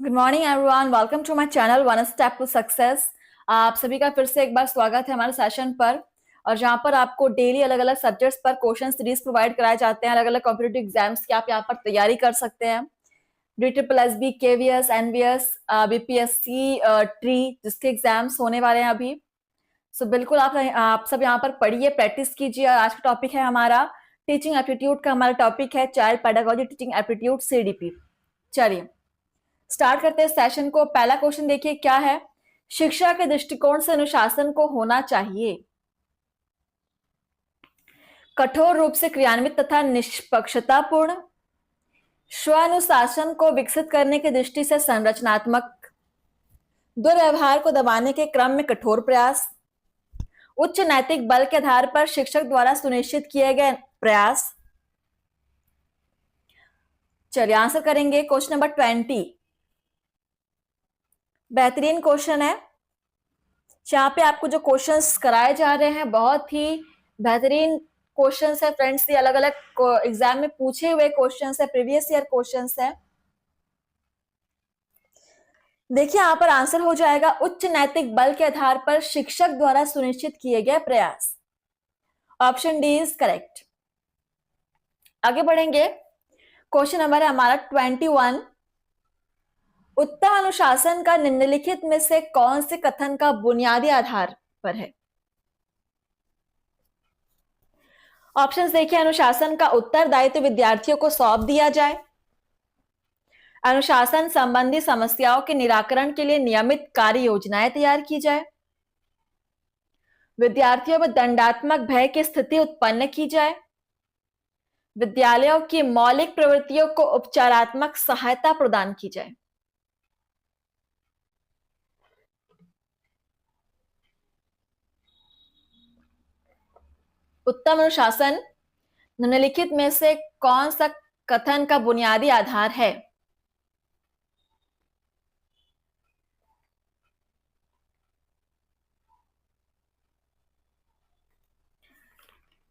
Good morning everyone, welcome to my channel one step to success. आप सभी का फिर से एक बार स्वागत है हमारे सेशन पर, और जहां पर आपको डेली अलग अलग सब्जेक्ट्स पर क्वेश्चन सीरीज प्रोवाइड कराए जाते हैं। अलग अलग कॉम्पिटिटिव एग्जाम्स की आप यहाँ पर तैयारी कर सकते हैं। DSSB, KVS, NVS, BPSC, tree, जिसके एग्जाम्स होने वाले हैं अभी। सो बिल्कुल आप सब यहाँ पर पढ़िए, प्रैक्टिस कीजिए। और आज का टॉपिक है हमारा टीचिंग एप्टीट्यूड का। हमारा टॉपिक है child pedagogy teaching aptitude, CDP। चलिए स्टार्ट करते हैं सेशन को। पहला क्वेश्चन देखिए क्या है। शिक्षा के दृष्टिकोण से अनुशासन को होना चाहिए कठोर रूप से क्रियान्वित तथा निष्पक्षतापूर्ण, स्वानुशासन को विकसित करने की दृष्टि से संरचनात्मक, दुर्व्यवहार को दबाने के क्रम में कठोर प्रयास, उच्च नैतिक बल के आधार पर शिक्षक द्वारा सुनिश्चित किए गए प्रयास। चलिए आंसर करेंगे क्वेश्चन नंबर 20। बेहतरीन क्वेश्चन है। यहाँ पे आपको जो क्वेश्चंस कराए जा रहे हैं बहुत ही बेहतरीन क्वेश्चंस है फ्रेंड्स। ये अलग अलग एग्जाम में पूछे हुए क्वेश्चंस है, प्रीवियस ईयर क्वेश्चंस है। देखिए यहाँ पर आंसर हो जाएगा उच्च नैतिक बल के आधार पर शिक्षक द्वारा सुनिश्चित किए गए प्रयास। Option D is correct. आगे बढ़ेंगे। क्वेश्चन नंबर है हमारा 21। उत्तम अनुशासन का निम्नलिखित में से कौन से कथन का बुनियादी आधार पर है। ऑप्शंस देखिए। अनुशासन का उत्तरदायित्व विद्यार्थियों को सौंप दिया जाए, अनुशासन संबंधी समस्याओं के निराकरण के लिए नियमित कार्य योजनाएं तैयार की जाए, विद्यार्थियों में दंडात्मक भय की स्थिति उत्पन्न की जाए, विद्यालयों की मौलिक प्रवृत्तियों को उपचारात्मक सहायता प्रदान की जाए। उत्तम अनुशासन निम्नलिखित में से कौन सा कथन का बुनियादी आधार है।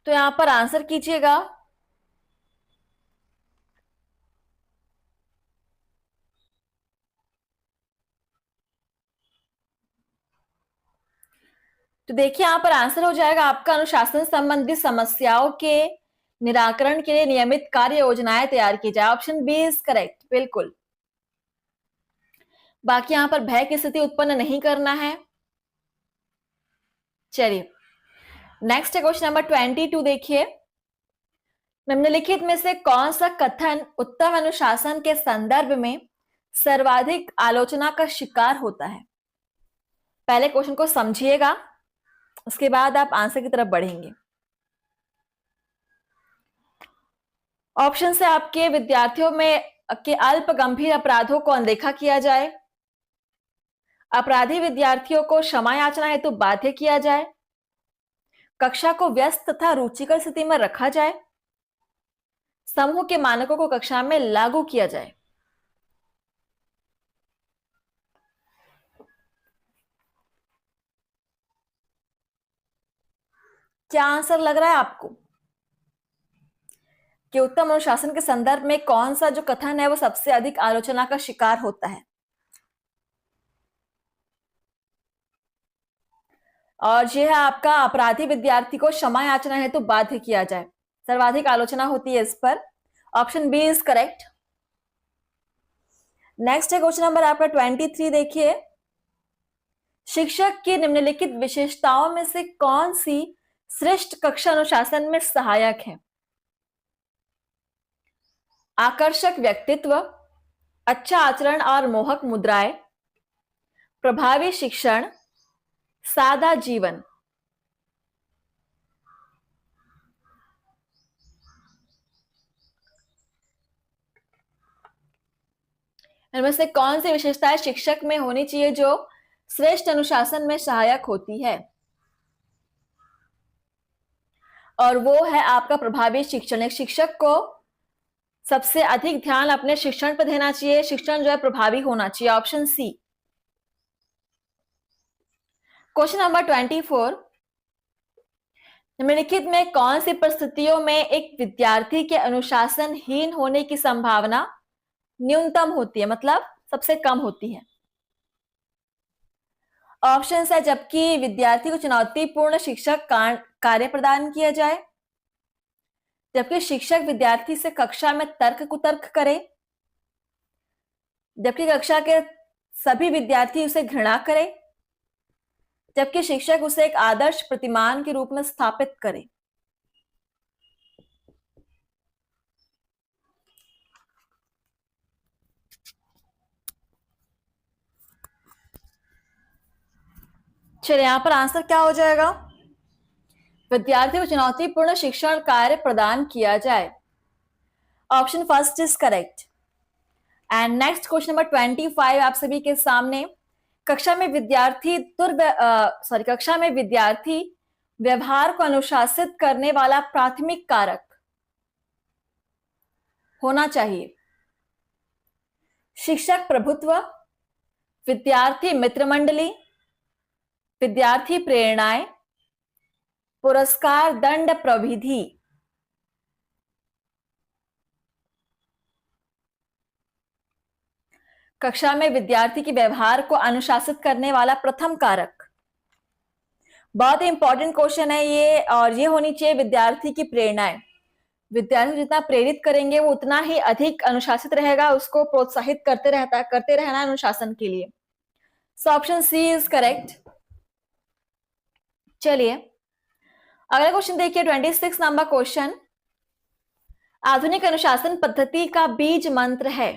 तो यहां पर आंसर कीजिएगा। तो देखिए यहां पर आंसर हो जाएगा आपका अनुशासन संबंधी समस्याओं के निराकरण के लिए नियमित कार्य योजनाएं तैयार की जाए। ऑप्शन बी इज करेक्ट, बिल्कुल। बाकी यहां पर भय की स्थिति उत्पन्न नहीं करना है। चलिए नेक्स्ट है क्वेश्चन नंबर 22। देखिए निम्नलिखित में से कौन सा कथन उत्तम अनुशासन के संदर्भ में सर्वाधिक आलोचना का शिकार होता है। पहले क्वेश्चन को समझिएगा, उसके बाद आप आंसर की तरफ बढ़ेंगे। ऑप्शन से आपके विद्यार्थियों में के अल्प गंभीर अपराधों को अनदेखा किया जाए, अपराधी विद्यार्थियों को क्षमा याचना हेतु बाध्य किया जाए, कक्षा को व्यस्त तथा रुचिकर स्थिति में रखा जाए, समूह के मानकों को कक्षा में लागू किया जाए। क्या आंसर लग रहा है आपको कि उत्तम अनुशासन के संदर्भ में कौन सा जो कथन है वो सबसे अधिक आलोचना का शिकार होता है। और यह है आपका अपराधी विद्यार्थी को क्षमा याचना हेतु बाध्य किया जाए, सर्वाधिक आलोचना होती है इस पर। Option B is correct. Next है क्वेश्चन नंबर आपका 23। देखिए शिक्षक की निम्नलिखित विशेषताओं में से कौन सी श्रेष्ठ कक्षा अनुशासन में सहायक है। आकर्षक व्यक्तित्व, अच्छा आचरण और मोहक मुद्राएं, प्रभावी शिक्षण, सादा जीवन। इनमें से कौन सी विशेषताएं शिक्षक में होनी चाहिए जो श्रेष्ठ अनुशासन में सहायक होती है। और वो है आपका प्रभावी शिक्षण। एक शिक्षक को सबसे अधिक ध्यान अपने शिक्षण पर देना चाहिए, शिक्षण जो है प्रभावी होना चाहिए। Option C. Question number 24। निम्नलिखित में कौन सी परिस्थितियों में एक विद्यार्थी के अनुशासनहीन होने की संभावना न्यूनतम होती है। मतलब सबसे कम होती है। ऑप्शन है जबकि विद्यार्थी को चुनौतीपूर्ण शिक्षक कार्य प्रदान किया जाए, जबकि शिक्षक विद्यार्थी से कक्षा में तर्क कुतर्क करे, जबकि कक्षा के सभी विद्यार्थी उसे घृणा करे, जबकि शिक्षक उसे एक आदर्श प्रतिमान के रूप में स्थापित करे। चलिए यहां पर आंसर क्या हो जाएगा? विद्यार्थी को चुनौतीपूर्ण शिक्षण कार्य प्रदान किया जाए। Option first is correct. And next question number 25 आप सभी के सामने। कक्षा में विद्यार्थी व्यवहार को अनुशासित करने वाला प्राथमिक कारक होना चाहिए। शिक्षक प्रभुत्व, विद्यार्थी मित्र मंडली, विद्यार्थी प्रेरणाएं, पुरस्कार दंड प्रविधि। कक्षा में विद्यार्थी के व्यवहार को अनुशासित करने वाला प्रथम कारक। बहुत ही इंपॉर्टेंट क्वेश्चन है ये, और ये होनी चाहिए विद्यार्थी की प्रेरणाएं। विद्यार्थी जितना प्रेरित करेंगे वो उतना ही अधिक अनुशासित रहेगा, उसको प्रोत्साहित करते रहना अनुशासन के लिए। So option C is correct. चलिए अगला क्वेश्चन देखिए, 26 नंबर क्वेश्चन। आधुनिक अनुशासन पद्धति का बीज मंत्र है।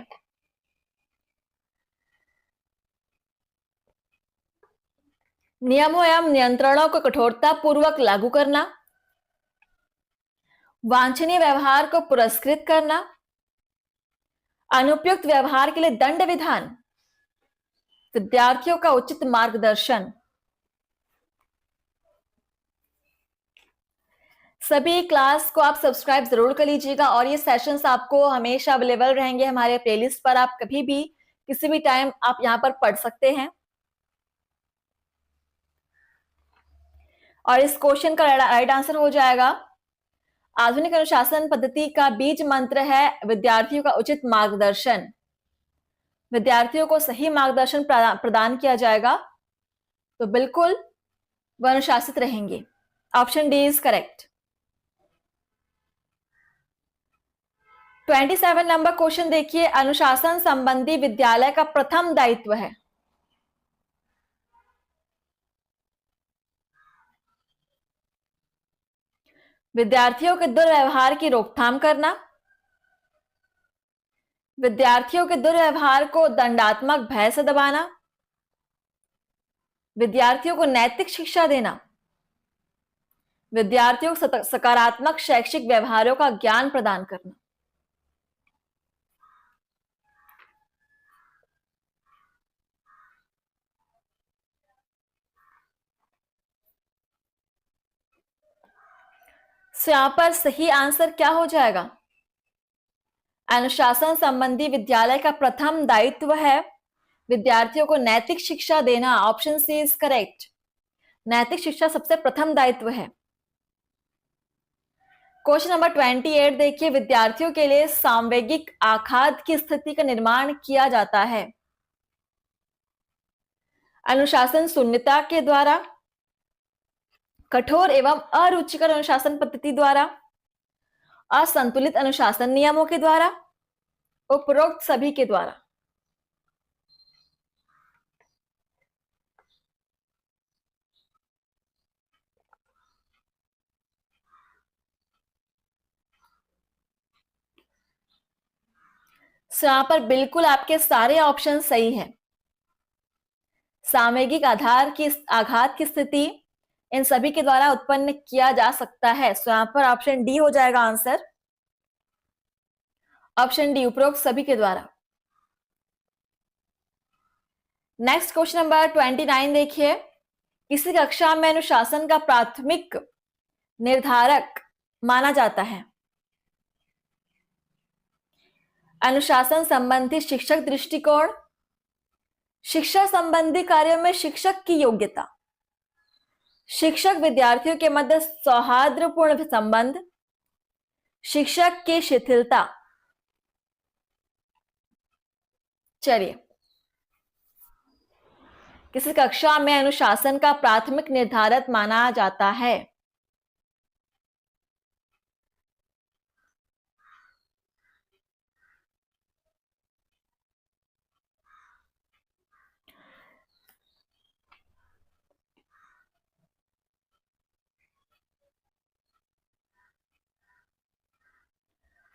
नियमों एवं नियंत्रणों को कठोरता पूर्वक लागू करना, वांछनीय व्यवहार को पुरस्कृत करना, अनुपयुक्त व्यवहार के लिए दंड विधान, विद्यार्थियों का उचित मार्गदर्शन। सभी क्लास को आप सब्सक्राइब जरूर कर लीजिएगा और ये सेशंस आपको हमेशा अवेलेबल रहेंगे हमारे प्लेलिस्ट पर। आप कभी भी किसी भी टाइम आप यहां पर पढ़ सकते हैं। और इस क्वेश्चन का राइट आंसर हो जाएगा, आधुनिक अनुशासन पद्धति का बीज मंत्र है विद्यार्थियों का उचित मार्गदर्शन। विद्यार्थियों को सही मार्गदर्शन प्रदान किया जाएगा तो बिल्कुल वह अनुशासित रहेंगे। Option D is correct. 27 number question देखिए, अनुशासन संबंधी विद्यालय का प्रथम दायित्व है। विद्यार्थियों के दुर्व्यवहार की रोकथाम करना, विद्यार्थियों के दुर्व्यवहार को दंडात्मक भय से दबाना, विद्यार्थियों को नैतिक शिक्षा देना, विद्यार्थियों को सकारात्मक शैक्षिक व्यवहारों का ज्ञान प्रदान करना। यहां पर सही आंसर क्या हो जाएगा? अनुशासन संबंधी विद्यालय का प्रथम दायित्व है विद्यार्थियों को नैतिक शिक्षा देना। Option C is correct. नैतिक शिक्षा सबसे प्रथम दायित्व है। क्वेश्चन नंबर 28 देखिए, विद्यार्थियों के लिए सामवेगिक आखाद की स्थिति का निर्माण किया जाता है। अनुशासन शून्यता के द्वारा, कठोर एवं अरुचिकर अनुशासन पद्धति द्वारा, असंतुलित अनुशासन नियमों के द्वारा, उपरोक्त सभी के द्वारा। यहां पर बिल्कुल आपके सारे ऑप्शन सही हैं। सामयिक आघात की स्थिति इन सभी के द्वारा उत्पन्न किया जा सकता है। यहां पर ऑप्शन डी हो जाएगा आंसर। ऑप्शन डी, उपरोक्त सभी के द्वारा। नेक्स्ट क्वेश्चन नंबर 29 देखिए, किसी कक्षा में अनुशासन का प्राथमिक निर्धारक माना जाता है। अनुशासन संबंधी शिक्षक दृष्टिकोण, शिक्षा संबंधी कार्यों में शिक्षक की योग्यता, शिक्षक विद्यार्थियों के मध्य सौहार्दपूर्ण संबंध, शिक्षक की शिथिलता। चलिए किस कक्षा में अनुशासन का प्राथमिक निर्धारक माना जाता है?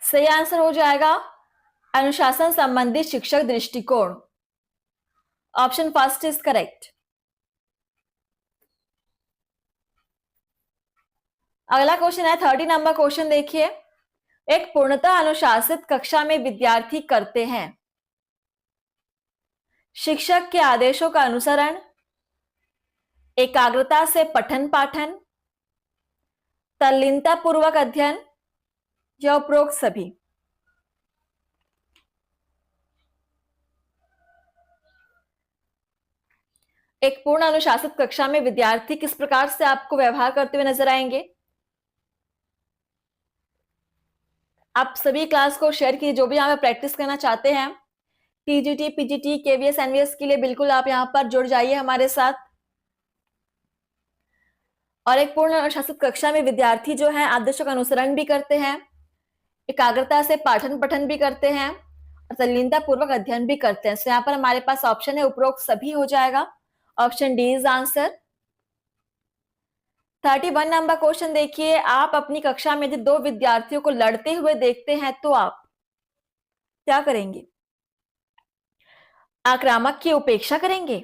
सही आंसर हो जाएगा अनुशासन संबंधी शिक्षक दृष्टिकोण। Option first is correct. अगला क्वेश्चन है 30 नंबर क्वेश्चन देखिए। एक पूर्णतः अनुशासित कक्षा में विद्यार्थी करते हैं शिक्षक के आदेशों का अनुसरण, एकाग्रता से पठन पाठन, तल्लीनता पूर्वक अध्ययन या उपरोक्त सभी। एक पूर्ण अनुशासित कक्षा में विद्यार्थी किस प्रकार से आपको व्यवहार करते हुए नजर आएंगे? आप सभी क्लास को शेयर कीजिए, जो भी यहाँ पे प्रैक्टिस करना चाहते हैं टीजीटी, पीजीटी, केवीएस, एनवीएस के लिए बिल्कुल आप यहाँ पर जुड़ जाइए हमारे साथ। और एक पूर्ण अनुशासित कक्षा में विद्यार्थी जो है आदेशों का अनुसरण भी करते हैं, एकाग्रता से पाठन पठन भी करते हैं और तल्लीनता पूर्वक अध्ययन भी करते हैं। तो यहाँ पर हमारे पास ऑप्शन है उपरोक्त सभी हो जाएगा। Option D is answer. 31 number question देखिए। आप अपनी कक्षा में यदि दो विद्यार्थियों को लड़ते हुए देखते हैं तो आप क्या करेंगे? आक्रामक की उपेक्षा करेंगे,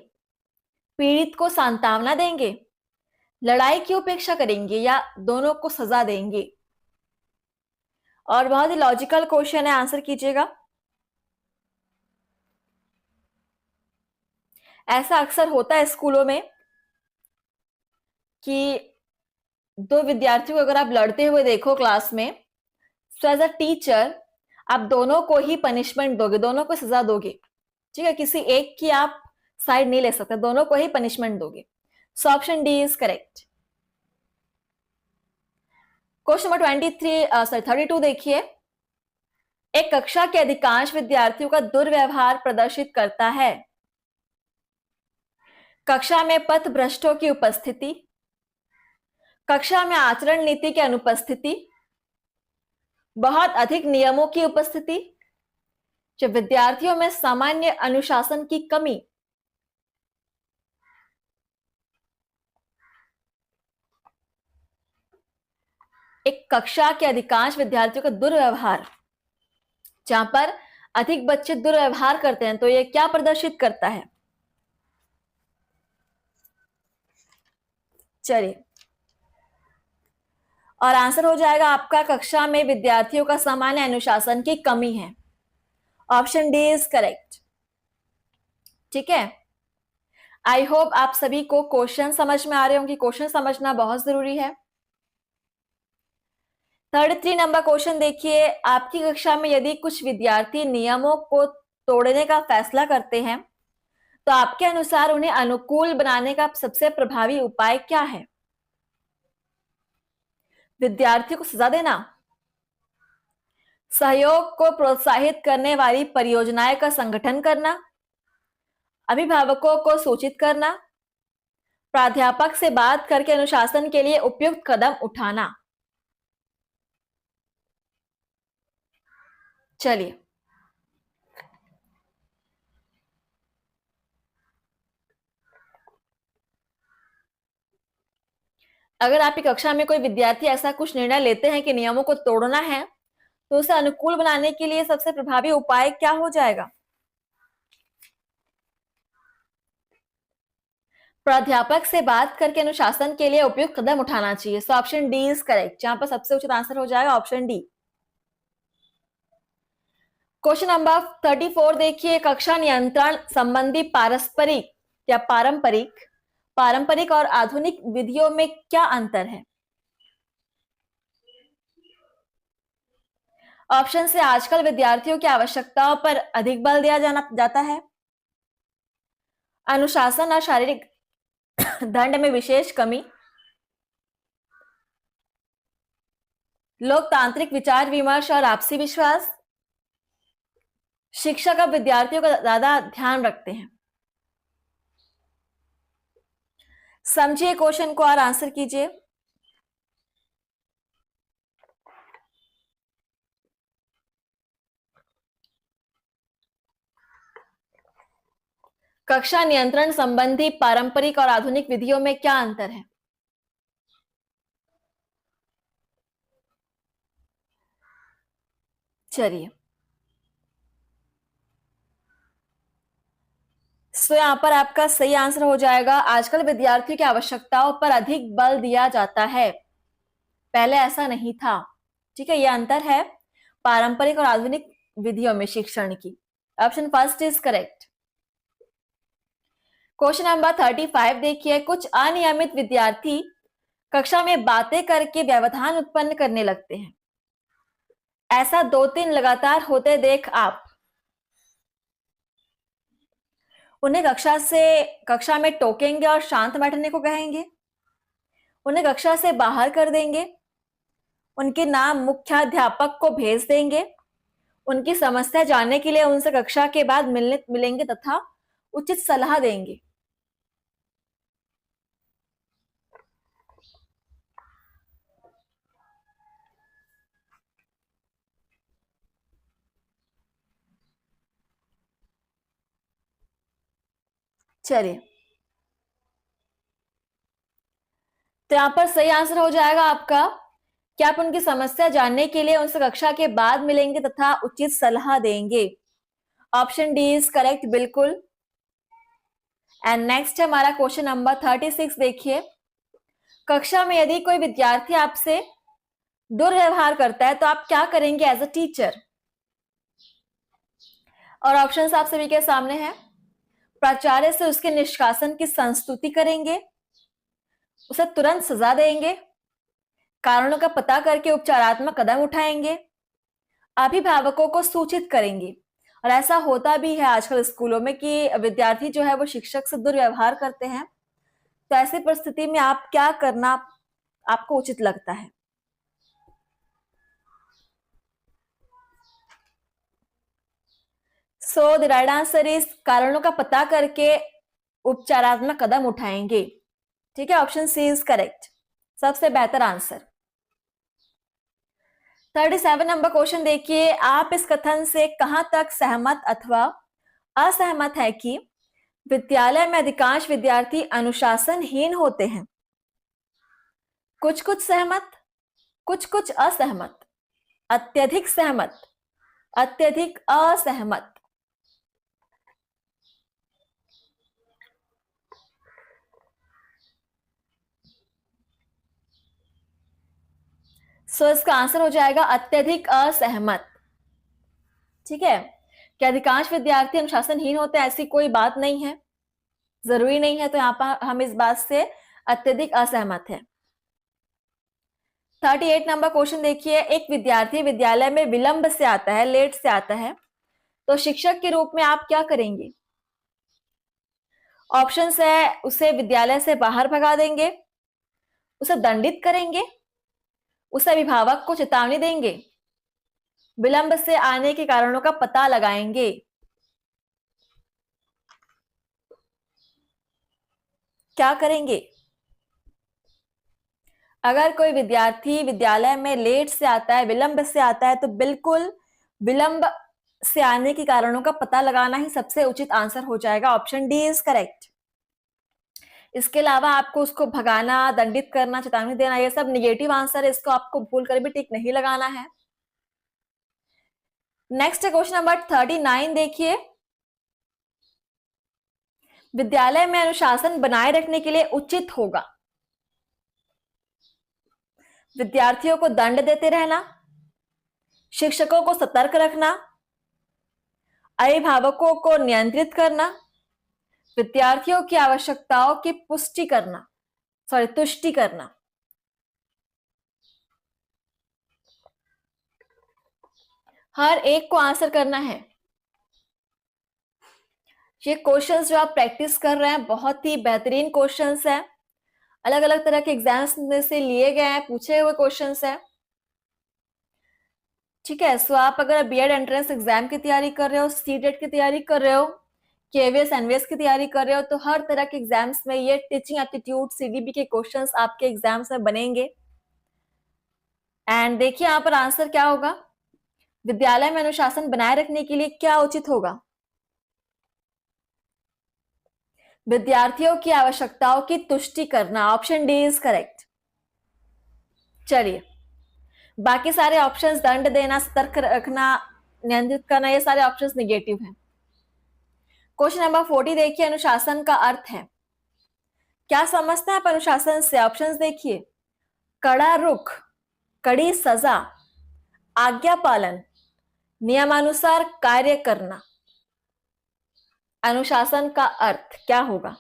पीड़ित को सांत्वना देंगे, लड़ाई की उपेक्षा करेंगे या दोनों को सजा देंगे? और बहुत ही लॉजिकल क्वेश्चन है, आंसर कीजिएगा। ऐसा अक्सर होता है स्कूलों में कि दो विद्यार्थियों को अगर आप लड़ते हुए देखो क्लास में, तो एज अ टीचर आप दोनों को ही पनिशमेंट दोगे, दोनों को सजा दोगे, ठीक है? किसी एक की आप साइड नहीं ले सकते, दोनों को ही पनिशमेंट दोगे। सो option D is correct. Question number 32 देखिए। एक कक्षा के अधिकांश विद्यार्थियों का दुर्व्यवहार प्रदर्शित करता है कक्षा में पथ भ्रष्टों की उपस्थिति, कक्षा में आचरण नीति की अनुपस्थिति, बहुत अधिक नियमों की उपस्थिति, जो विद्यार्थियों में सामान्य अनुशासन की कमी। एक कक्षा के अधिकांश विद्यार्थियों का दुर्व्यवहार, जहां पर अधिक बच्चे दुर्व्यवहार करते हैं, तो यह क्या प्रदर्शित करता है? चलिए, और आंसर हो जाएगा आपका कक्षा में विद्यार्थियों का सामान्य अनुशासन की कमी है। Option D is correct. ठीक है, आई होप आप सभी को क्वेश्चन समझ में आ रहे होंगे। क्वेश्चन समझना बहुत जरूरी है। 33 नंबर क्वेश्चन देखिए। आपकी कक्षा में यदि कुछ विद्यार्थी नियमों को तोड़ने का फैसला करते हैं, तो आपके अनुसार उन्हें अनुकूल बनाने का सबसे प्रभावी उपाय क्या है? विद्यार्थियों को सजा देना, सहयोग को प्रोत्साहित करने वाली परियोजनाएं का संगठन करना, अभिभावकों को सूचित करना, प्राध्यापक से बात करके अनुशासन के लिए उपयुक्त कदम उठाना। चलिए, अगर आपकी कक्षा में कोई विद्यार्थी ऐसा कुछ निर्णय लेते हैं कि नियमों को तोड़ना है, तो उसे अनुकूल बनाने के लिए सबसे प्रभावी उपाय क्या हो जाएगा? प्राध्यापक से बात करके अनुशासन के लिए उपयुक्त कदम उठाना चाहिए। सो ऑप्शन डी इज करेक्ट। यहां पर सबसे उचित आंसर हो जाएगा ऑप्शन डी। क्वेश्चन नंबर 34 देखिए। कक्षा नियंत्रण संबंधी पारस्परिक या पारंपरिक और आधुनिक विधियों में क्या अंतर है? ऑप्शन से आजकल विद्यार्थियों की आवश्यकताओं पर अधिक बल दिया जाता है, अनुशासन और शारीरिक दंड में विशेष कमी, लोकतांत्रिक विचार विमर्श और आपसी विश्वास, शिक्षक अब विद्यार्थियों का ज्यादा ध्यान रखते हैं। समझिए क्वेश्चन को और आंसर कीजिए। कक्षा नियंत्रण संबंधी पारंपरिक और आधुनिक विधियों में क्या अंतर है? चलिए, सो यहां पर आपका सही आंसर हो जाएगा, आजकल विद्यार्थियों की आवश्यकताओं पर अधिक बल दिया जाता है, पहले ऐसा नहीं था। ठीक है, यह अंतर है पारंपरिक और आधुनिक विधियों में शिक्षण की। Option first is correct. Question number 35 देखिए, कुछ अनियमित विद्यार्थी कक्षा में बातें करके व्यवधान उत्पन्न करने लगते हैं, ऐसा 2-3 लगातार होते देख आप उन्हें कक्षा में टोकेंगे और शांत बैठने को कहेंगे, उन्हें कक्षा से बाहर कर देंगे, उनके नाम मुख्याध्यापक को भेज देंगे, उनकी समस्या जानने के लिए उनसे कक्षा के बाद मिलेंगे तथा उचित सलाह देंगे। चलिए, तो यहां पर सही आंसर हो जाएगा आपका कि आप उनकी समस्या जानने के लिए उनसे कक्षा के बाद मिलेंगे तथा उचित सलाह देंगे। ऑप्शन डी इज करेक्ट, बिल्कुल। एंड नेक्स्ट है हमारा क्वेश्चन नंबर 36 देखिए, कक्षा में यदि कोई विद्यार्थी आपसे दुर्व्यवहार करता है तो आप क्या करेंगे एज अ टीचर? और ऑप्शंस आप सभी के सामने हैं। प्राचार्य से उसके निष्कासन की संस्तुति करेंगे, उसे तुरंत सजा देंगे, कारणों का पता करके उपचारात्मक कदम उठाएंगे, अभिभावकों को सूचित करेंगे। और ऐसा होता भी है आजकल स्कूलों में कि विद्यार्थी जो है वो शिक्षक से दुर्व्यवहार करते हैं, तो ऐसी परिस्थिति में आप क्या करना आपको उचित लगता है? So the right answer is कारणों का पता करके उपचारात्मक कदम उठाएंगे। ठीक है, ऑप्शन सी इज करेक्ट, सबसे बेहतर आंसर। 37 नंबर क्वेश्चन देखिए, आप इस कथन से कहां तक सहमत अथवा असहमत है कि विद्यालय में अधिकांश विद्यार्थी अनुशासनहीन होते हैं? कुछ कुछ सहमत, कुछ कुछ असहमत, अत्यधिक सहमत, अत्यधिक असहमत। सो इसका आंसर हो जाएगा अत्यधिक असहमत। ठीक है, कि अधिकांश विद्यार्थी अनुशासनहीन होते हैं ऐसी कोई बात नहीं है, जरूरी नहीं है, तो यहां पर हम इस बात से अत्यधिक असहमत है। 38 नंबर क्वेश्चन देखिए, एक विद्यार्थी विद्यालय में विलंब से आता है, लेट से आता है, तो शिक्षक के रूप में आप क्या करेंगे? ऑप्शंस है, उसे विद्यालय से बाहर भगा देंगे, उसे दंडित करेंगे, उसे अभिभावक को चेतावनी देंगे, विलंब से आने के कारणों का पता लगाएंगे। क्या करेंगे? अगर कोई विद्यार्थी विद्यालय में लेट से आता है, विलंब से आता है, तो बिल्कुल विलंब से आने के कारणों का पता लगाना ही सबसे उचित आंसर हो जाएगा। Option D is correct. इसके अलावा आपको उसको भगाना, दंडित करना, चेतावनी देना, ये सब निगेटिव आंसर है, इसको आपको भूल कर भी टिक नहीं लगाना है। नेक्स्ट क्वेश्चन नंबर 39 देखिए, विद्यालय में अनुशासन बनाए रखने के लिए उचित होगा विद्यार्थियों को दंड देते रहना, शिक्षकों को सतर्क रखना, अभिभावकों को नियंत्रित करना, विद्यार्थियों की आवश्यकताओं की तुष्टि करना। हर एक को आंसर करना है। ये क्वेश्चंस जो आप प्रैक्टिस कर रहे हैं बहुत ही बेहतरीन क्वेश्चंस हैं, अलग अलग तरह के एग्जाम्स में से लिए गए हैं, पूछे हुए क्वेश्चंस हैं। ठीक है, सो आप अगर बीएड एंट्रेंस एग्जाम की तैयारी कर रहे हो, सीटेट की तैयारी कर रहे हो, केवीएस एनवीएस की तैयारी कर रहे हो तो हर तरह के एग्जाम्स में ये टीचिंग एप्टीट्यूड सीडीबी के क्वेश्चंस आपके एग्जाम्स में बनेंगे। एंड देखिए यहाँ पर आंसर क्या होगा, विद्यालय में अनुशासन बनाए रखने के लिए क्या उचित होगा? विद्यार्थियों की आवश्यकताओं की तुष्टि करना, ऑप्शन डी इज करेक्ट। चलिए, बाकी सारे ऑप्शंस दंड देना, सतर्क रखना, नियंत्रित करना, ये सारे ऑप्शंस निगेटिव हैं। क्वेश्चन नंबर 40 देखिए, अनुशासन का अर्थ है, क्या समझते हैं आप अनुशासन से? ऑप्शंस देखिए, कड़ा रुख, कड़ी सजा, आज्ञा पालन, नियमानुसार कार्य करना। अनुशासन का अर्थ क्या होगा?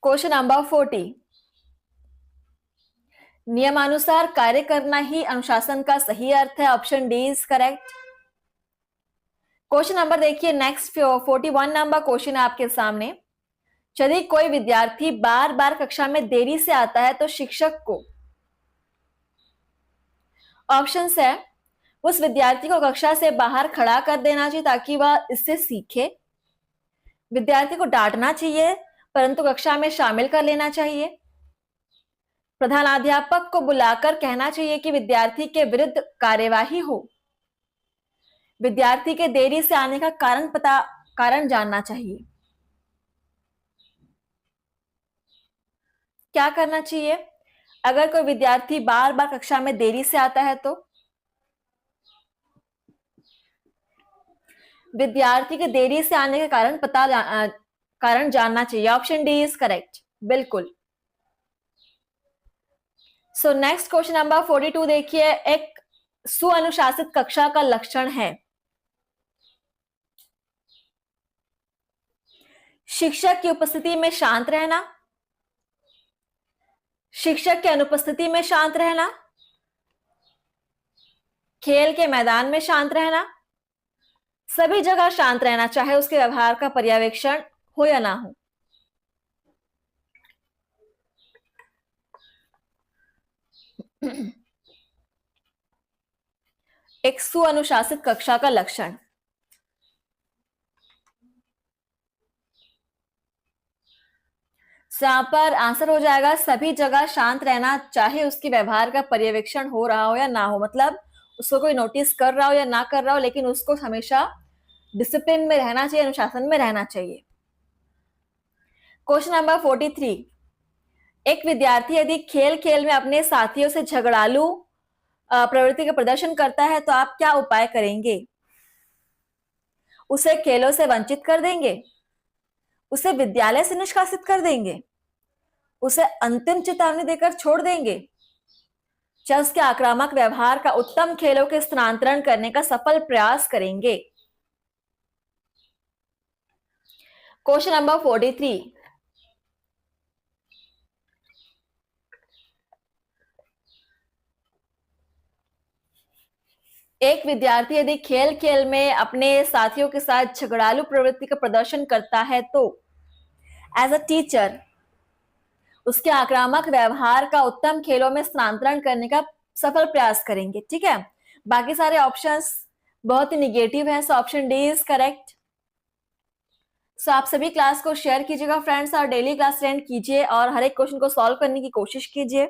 क्वेश्चन नंबर 40, नियमानुसार कार्य करना ही अनुशासन का सही अर्थ है, option D is correct. Question number देखिए नेक्स्ट, 41 नंबर क्वेश्चन है आपके सामने। यदि कोई विद्यार्थी बार बार कक्षा में देरी से आता है तो शिक्षक को, ऑप्शन है, उस विद्यार्थी को कक्षा से बाहर खड़ा कर देना चाहिए ताकि वह इससे सीखे, विद्यार्थी को डांटना चाहिए परंतु कक्षा में शामिल कर लेना चाहिए, प्रधानाध्यापक को बुलाकर कहना चाहिए कि विद्यार्थी के विरुद्ध कार्यवाही हो, विद्यार्थी के देरी से आने का कारण जानना चाहिए। क्या करना चाहिए अगर कोई विद्यार्थी बार बार कक्षा में देरी से आता है? तो विद्यार्थी के देरी से आने का कारण जानना चाहिए, ऑप्शन डी इज करेक्ट, बिल्कुल। सो नेक्स्ट क्वेश्चन नंबर 42 देखिए, एक सुअनुशासित कक्षा का लक्षण है, शिक्षक की उपस्थिति में शांत रहना, शिक्षक की अनुपस्थिति में शांत रहना, खेल के मैदान में शांत रहना, सभी जगह शांत रहना, चाहे उसके व्यवहार का पर्यवेक्षण हो या ना हो। एक सुअनुशासित कक्षा का लक्षण, यहां पर आंसर हो जाएगा सभी जगह शांत रहना, चाहे उसके व्यवहार का पर्यवेक्षण हो रहा हो या ना हो, मतलब उसको कोई नोटिस कर रहा हो या ना कर रहा हो, लेकिन उसको हमेशा डिसिप्लिन में रहना चाहिए, अनुशासन में रहना चाहिए। क्वेश्चन नंबर 43, एक विद्यार्थी यदि खेल खेल में अपने साथियों से झगड़ालू प्रवृत्ति का प्रदर्शन करता है तो आप क्या उपाय करेंगे? उसे खेलों से वंचित कर देंगे, उसे विद्यालय से निष्कासित कर देंगे, उसे अंतिम चेतावनी देकर छोड़ देंगे, या उसके आक्रामक व्यवहार का उत्तम खेलों के स्थानांतरण करने का सफल प्रयास करेंगे? क्वेश्चन नंबर 43, एक विद्यार्थी यदि खेल खेल में अपने साथियों के साथ झगड़ालू प्रवृत्ति का प्रदर्शन करता है तो एज अ टीचर उसके आक्रामक व्यवहार का उत्तम खेलों में स्थानांतरण करने का सफल प्रयास करेंगे। ठीक है, बाकी सारे ऑप्शंस बहुत ही निगेटिव हैं, so option D is correct. So आप सभी क्लास को शेयर कीजिएगा फ्रेंड्स, और डेली क्लास अटेंड कीजिए और हर एक क्वेश्चन को सॉल्व करने की कोशिश कीजिए।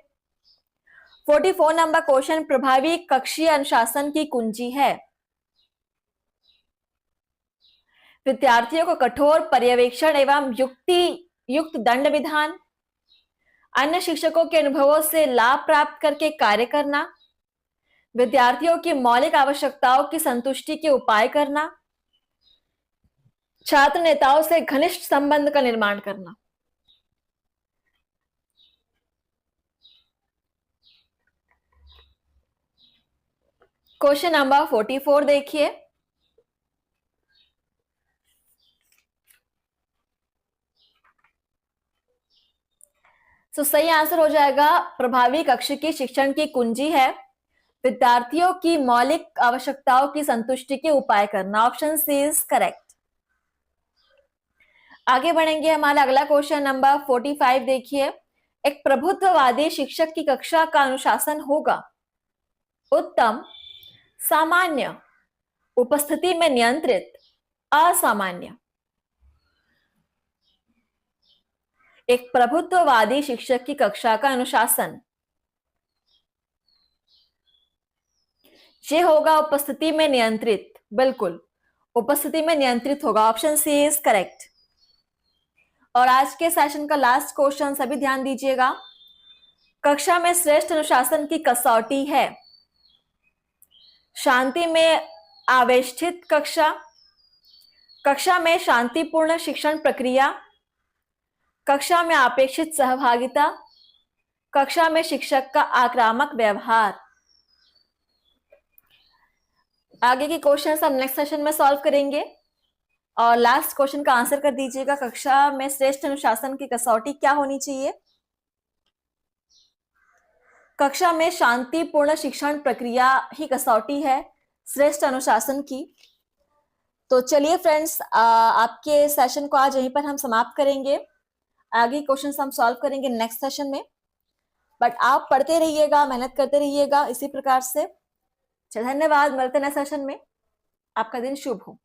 44 नंबर क्वेश्चन, प्रभावी कक्षीय अनुशासन की कुंजी है, विद्यार्थियों को कठोर पर्यवेक्षण एवं युक्त दंड विधान, अन्य शिक्षकों के अनुभवों से लाभ प्राप्त करके कार्य करना, विद्यार्थियों की मौलिक आवश्यकताओं की संतुष्टि के उपाय करना, छात्र नेताओं से घनिष्ठ संबंध का निर्माण करना। क्वेश्चन नंबर 44 देखिए, तो सही आंसर हो जाएगा प्रभावी कक्षा की शिक्षण की कुंजी है विद्यार्थियों की मौलिक आवश्यकताओं की संतुष्टि के उपाय करना, ऑप्शन सी इज करेक्ट। आगे बढ़ेंगे, हमारा अगला क्वेश्चन नंबर 45 देखिए, एक प्रभुत्ववादी शिक्षक की कक्षा का अनुशासन होगा उत्तम, सामान्य, उपस्थिति में नियंत्रित, असामान्य। एक प्रभुत्ववादी शिक्षक की कक्षा का अनुशासन, ये होगा उपस्थिति में नियंत्रित। बिल्कुल, उपस्थिति में नियंत्रित होगा। Option C is correct. और आज के सेशन का लास्ट क्वेश्चन, सभी ध्यान दीजिएगा। कक्षा में श्रेष्ठ अनुशासन की कसौटी है शांति में आवेष्टित कक्षा, कक्षा में शांतिपूर्ण शिक्षण प्रक्रिया, कक्षा में अपेक्षित सहभागिता, कक्षा में शिक्षक का आक्रामक व्यवहार। आगे के क्वेश्चन हम नेक्स्ट सेशन में सॉल्व करेंगे। और लास्ट क्वेश्चन का आंसर कर दीजिएगा। कक्षा में श्रेष्ठ अनुशासन की कसौटी क्या होनी चाहिए? कक्षा में शांतिपूर्ण शिक्षण प्रक्रिया ही कसौटी है श्रेष्ठ अनुशासन की। तो चलिए फ्रेंड्स, आपके सेशन को आज यहीं पर हम समाप्त करेंगे। आगे क्वेश्चन हम सॉल्व करेंगे नेक्स्ट सेशन में। बट आप पढ़ते रहिएगा, मेहनत करते रहिएगा इसी प्रकार से। धन्यवाद, मिलते हैं नेक्स्ट सेशन में। आपका दिन शुभ हो।